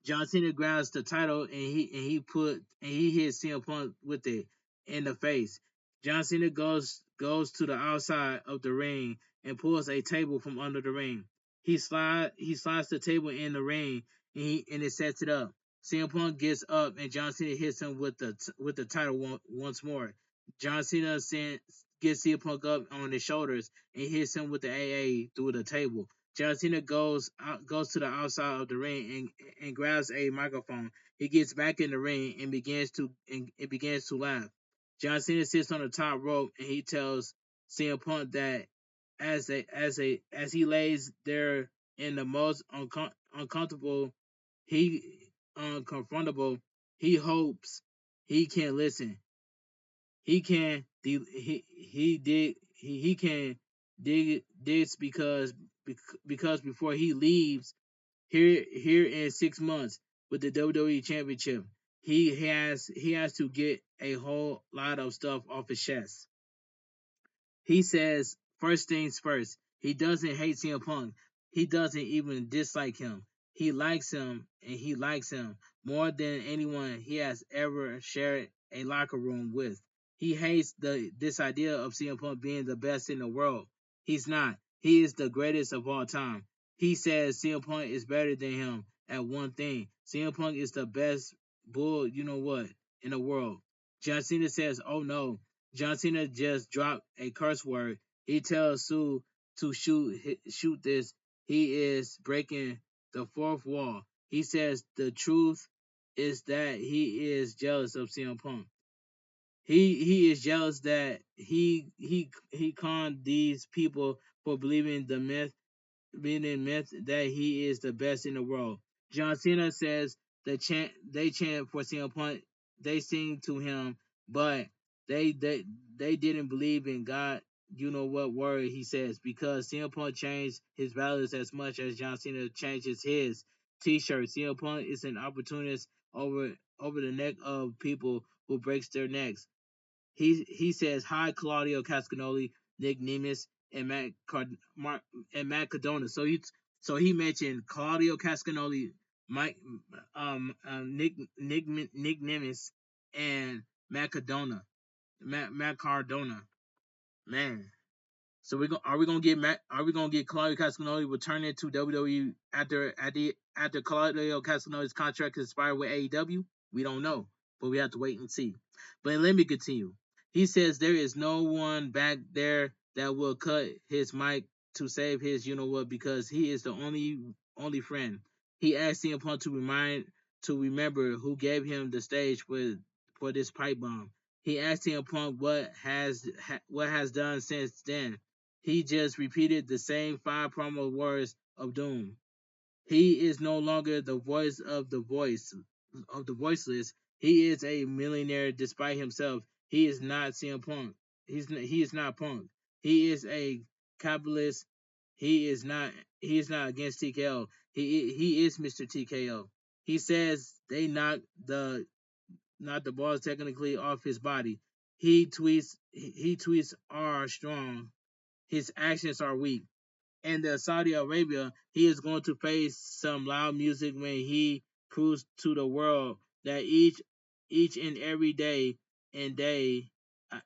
John Cena grabs the title and he hits CM Punk with it in the face. John Cena goes to the outside of the ring and pulls a table from under the ring. He slides the table in the ring and it sets it up. CM Punk gets up and John Cena hits him with the title once more. John Cena gets CM Punk up on his shoulders and hits him with the AA through the table. John Cena goes to the outside of the ring and grabs a microphone. He gets back in the ring and begins to laugh. John Cena sits on the top rope and he tells CM Punk that as he lays there in the most uncomfortable, he unconfrontable, he hopes he can listen. He can he did he can dig this because before he leaves here in 6 months with the WWE Championship, he has to get a whole lot of stuff off his chest. He says, first things first, he doesn't hate CM Punk. He doesn't even dislike him. He likes him, and he likes him more than anyone he has ever shared a locker room with. He hates this idea of CM Punk being the best in the world. He's not. He is the greatest of all time. He says CM Punk is better than him at one thing. CM Punk is the best bull, you know what, in the world. John Cena says, oh no, John Cena just dropped a curse word. He tells Sue to shoot this. He is breaking the fourth wall. He says the truth is that he is jealous of CM Punk. He is jealous that he conned these people for believing the myth being admits that he is the best in the world. John Cena says they chant for CM Punk, they sing to him, but they they they didn't believe in God. You know what word he says because CM Punk changed his values as much as John Cena changes his T-shirt. CM Punk is an opportunist over the neck of people who breaks their necks. He says hi Claudio Cascanoli, Nick Nemes, and Matt Cardona. So he mentioned Claudio Cascanoli, Mike Nick Nemes, and Matt Cardona. Matt Cardona. Man, so we gonna get Claudio Castagnoli returning to WWE after Claudio Castagnoli's contract expired with AEW? We don't know, but we have to wait and see. But let me continue. He says there is no one back there that will cut his mic to save his you know what because he is the only friend. He asked CM Punk to remember who gave him the stage for this pipe bomb. He asked CM Punk what has done since then. He just repeated the same five promo words of doom. He is no longer the voice of the voiceless. He is a millionaire despite himself. He is not CM Punk. He is not Punk. He is a capitalist. He is not against TKO. He is Mr. TKO. He says they knocked the balls technically off his body. He tweets are strong. His actions are weak. And the Saudi Arabia, he is going to face some loud music when he proves to the world that each and and day uh,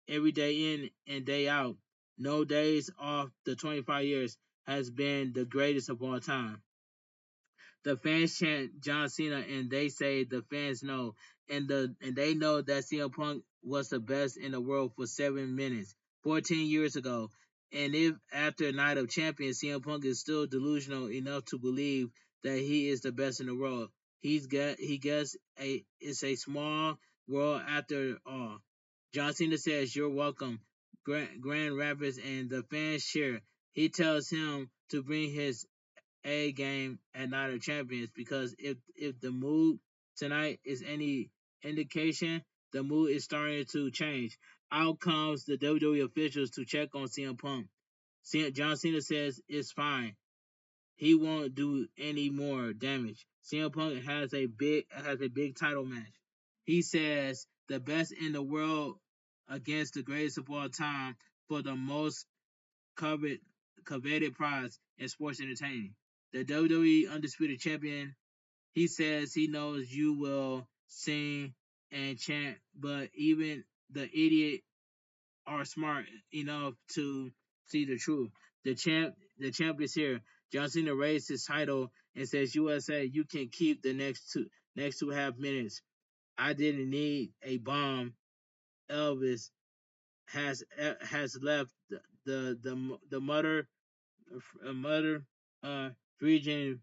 every day in and day out, no days off the 25 years has been the greatest of all time. The fans chant John Cena and they say the fans know and they know that CM Punk was the best in the world for 7 minutes, 14 years ago. And if after Night of Champions CM Punk is still delusional enough to believe that he is the best in the world, he gets it's a small world after all. John Cena says you're welcome, Grand Rapids, and the fans cheer. He tells him to bring his a game at Night of Champions because if the mood tonight is any indication, the mood is starting to change. Out comes the WWE officials to check on CM Punk. John Cena says it's fine. He won't do any more damage. CM Punk has a big title match. He says the best in the world against the greatest of all time for the most coveted coveted prize in sports entertaining. The WWE Undisputed Champion He says he knows you will sing and chant, but even the idiot are smart enough to see the truth. The champ is here. John Cena raised his title and says, "USA, you can keep the next 2.5 minutes. I didn't need a bomb. Elvis has left the mutter region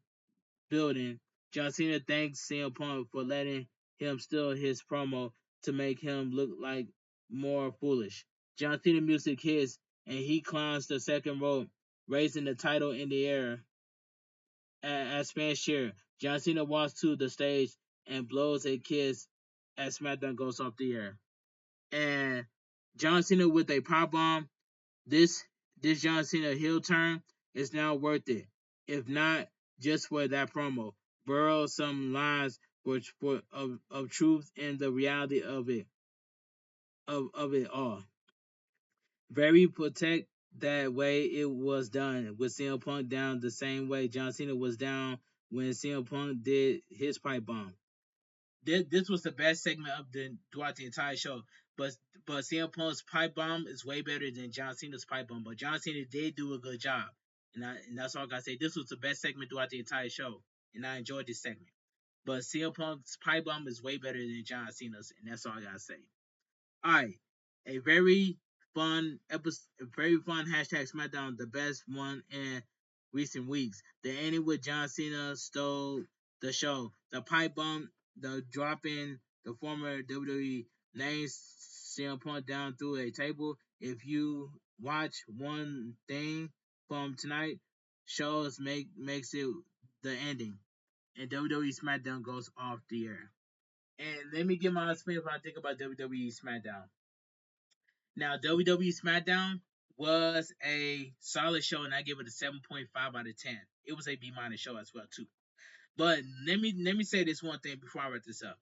building." John Cena thanks CM Punk for letting him steal his promo to make him look like more foolish. John Cena music hits and he climbs the second rope, raising the title in the air as fans cheer. John Cena walks to the stage and blows a kiss as SmackDown goes off the air. And John Cena with a power bomb. This this John Cena heel turn is now worth it. If not just for that promo, borrow some lines of truth and the reality of it all. Very protect that way it was done with CM Punk down the same way John Cena was down when CM Punk did his pipe bomb. This was the best segment of the throughout the entire show. But CM Punk's pipe bomb is way better than John Cena's pipe bomb. But John Cena did do a good job, and that's all I gotta say. This was the best segment throughout the entire show, and I enjoyed this segment. But CM Punk's pipe bomb is way better than John Cena's, and that's all I gotta say. All right, a very fun episode, a very fun hashtag SmackDown, the best one in recent weeks. The ending with John Cena stole the show. The pipe bomb, the dropping the former WWE names CM Punk down through a table. If you watch one thing from tonight, shows makes it the ending, and WWE SmackDown goes off the air. And let me give my opinion what I think about WWE SmackDown. Now, WWE SmackDown was a solid show, and I give it a 7.5 out of 10. It was a B minus show as well too. But let me say this one thing before I wrap this up.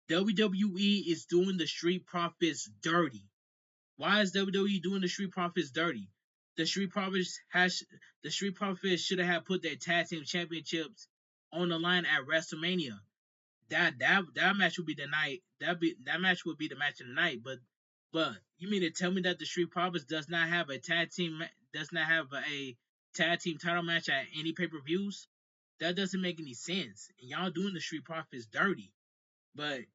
WWE is doing the Street Profits dirty. Why is WWE doing the Street Profits dirty? The Street Profits should have put their tag team championships on the line at WrestleMania. That match would be the night. That match would be the match of the night. But you mean to tell me that the Street Profits does not have a tag team title match at any pay per views? That doesn't make any sense. And y'all doing the Street Profits dirty. But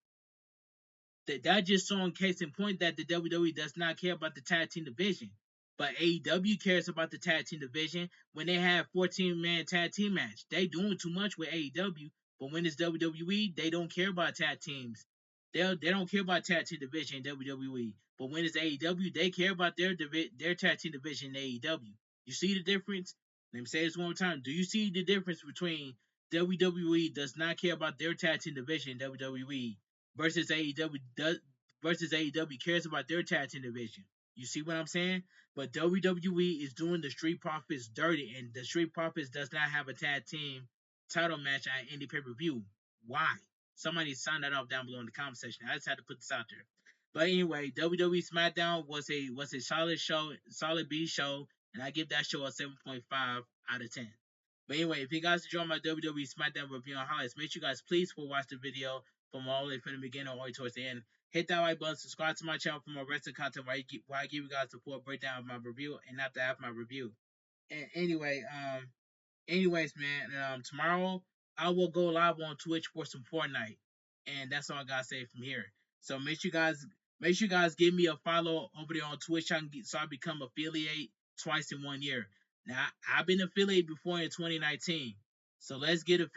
that just showing case in point that the WWE does not care about the tag team division. But AEW cares about the tag team division when they have 14-man tag team match. They doing too much with AEW, but when it's WWE, they don't care about tag teams. They don't care about tag team division in WWE. But when it's AEW, they care about their tag team division in AEW. You see the difference? Let me say this one more time. Do you see the difference between WWE does not care about their tag team division in WWE versus AEW cares about their tag team division? You see what I'm saying? But WWE is doing the Street Profits dirty, and the Street Profits does not have a tag team title match at any pay per view. Why? Somebody sign that off down below in the comment section. I just had to put this out there. But anyway, WWE SmackDown was a solid show, solid B show, and I give that show a 7.5 out of 10. But anyway, if you guys enjoy my WWE SmackDown review on highlights, make sure you guys please watch the video from all the way from the beginning all the way towards the end. Hit that like button, subscribe to my channel for more wrestling content where I give you guys the full breakdown of my review and after I have my review. And anyways, man, tomorrow I will go live on Twitch for some Fortnite, and that's all I gotta say from here. So make sure you guys give me a follow over there on Twitch. So I become affiliate twice in 1 year. Now I've been affiliate before in 2019, so let's get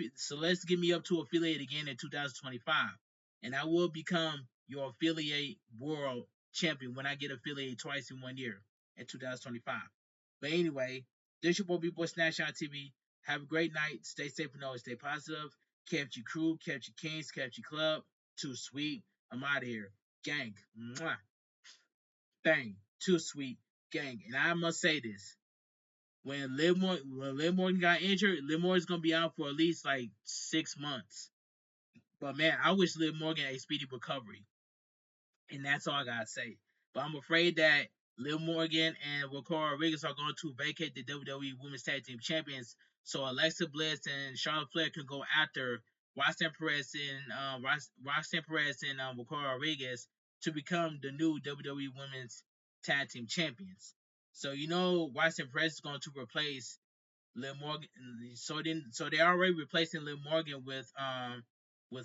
me up to affiliate again in 2025, and I will become your affiliate world champion when I get affiliate twice in 1 year in 2025. But anyway, this your boy B-Boy Snatch on TV. Have a great night. Stay safe and always stay positive. Kept your crew, kept your kings, kept your club. Too sweet. I'm out of here. Gang. Mwah. Bang. Too sweet. Gang. And I must say this. When Liv Morgan got injured, Liv Morgan's going to be out for at least like 6 months. But man, I wish Liv Morgan a speedy recovery. And that's all I got to say. But I'm afraid that Liv Morgan and Raquel Rodriguez are going to vacate the WWE Women's Tag Team Champions so Alexa Bliss and Charlotte Flair can go after Roxanne Perez and Raquel Rodriguez to become the new WWE Women's Tag Team Champions. So you know Roxanne Perez is going to replace Liv Morgan. So they're already replacing Liv Morgan with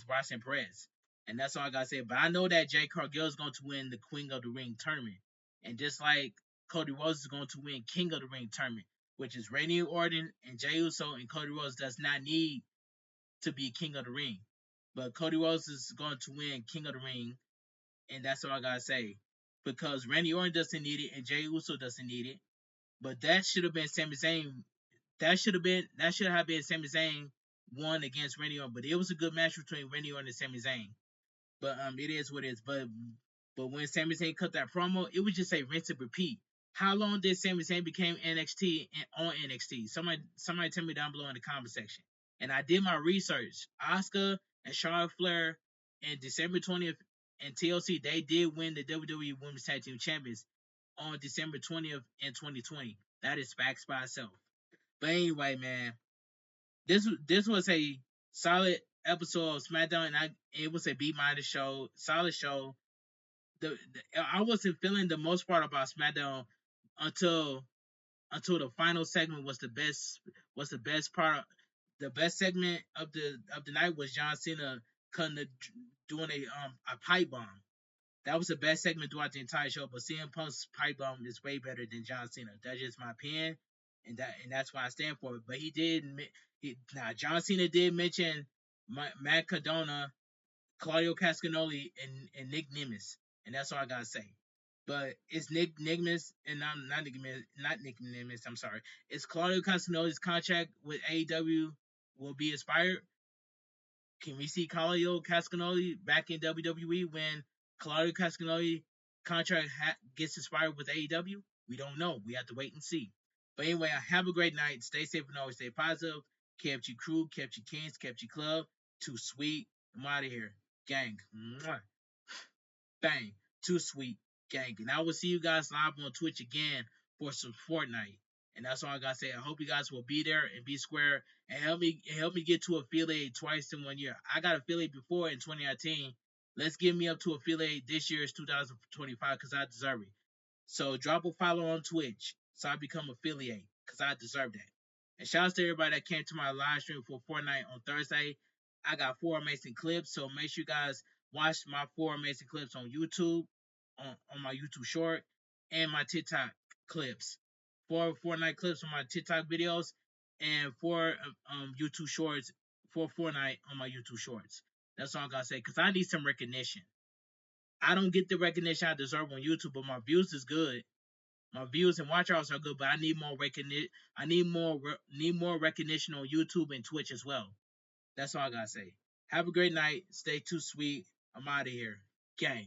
Roxanne Perez, and that's all I gotta say. But I know that Jade Cargill is going to win the Queen of the Ring tournament, and just like Cody Rhodes is going to win King of the Ring tournament, which is Randy Orton and Jey Uso, and Cody Rhodes does not need to be King of the Ring, but Cody Rhodes is going to win King of the Ring, and that's all I gotta say. Because Randy Orton doesn't need it and Jey Uso doesn't need it, but that should have been Sami Zayn. That should have been Sami Zayn won against Randy Orton, but it was a good match between Randy Orton and Sami Zayn. But it is what it is. But when Sami Zayn cut that promo, it was just a rinse and repeat. How long did Sami Zayn became NXT and on NXT? Somebody tell me down below in the comment section. And I did my research. Asuka and Charlotte Flair in December 20th and TLC, they did win the WWE Women's Tag Team Champions on December 20th in 2020. That is facts by itself. But anyway, man, this was a solid episode of SmackDown, and it was a B-minded show, solid show. I wasn't feeling the most part about SmackDown until the final segment was the best part. The best segment of the night was John Cena doing a pipe bomb. That was the best segment throughout the entire show. But CM Punk's pipe bomb is way better than John Cena. That's just my opinion, and that's why I stand for it. But now John Cena did mention Matt Cardona, Claudio Castagnoli, and Nick Nimitz, and that's all I gotta say. But it's Nick Nimitz and not Nick Nimitz. I'm sorry. It's Claudio Castagnoli's contract with AEW will be expired. Can we see Claudio Castagnoli back in WWE when Claudio Castagnoli contract gets expired with AEW? We don't know. We have to wait and see. But anyway, have a great night. Stay safe and always stay positive. Kept you crew, kept you kings, kept you club. Too sweet. I'm out of here. Gang. Mwah. Bang. Too sweet. Gang. And I will see you guys live on Twitch again for some Fortnite. And that's all I gotta say. I hope you guys will be there and be square and help me get to affiliate twice in 1 year. I got affiliate before in 2019. Let's get me up to affiliate this year is 2025 because I deserve it. So drop a follow on Twitch so I become affiliate because I deserve that. And shout out to everybody that came to my live stream for Fortnite on Thursday. I got 4 amazing clips, so make sure you guys watch my 4 amazing clips on YouTube, on my YouTube short, and my TikTok clips. 4 Fortnite clips on my TikTok videos, and 4 YouTube shorts for Fortnite on my YouTube shorts. That's all I gotta say, because I need some recognition. I don't get the recognition I deserve on YouTube, but my views is good. My views and watch hours are good, but I need more recognition. I need more recognition on YouTube and Twitch as well. That's all I gotta say. Have a great night. Stay too sweet. I'm out of here. Gang.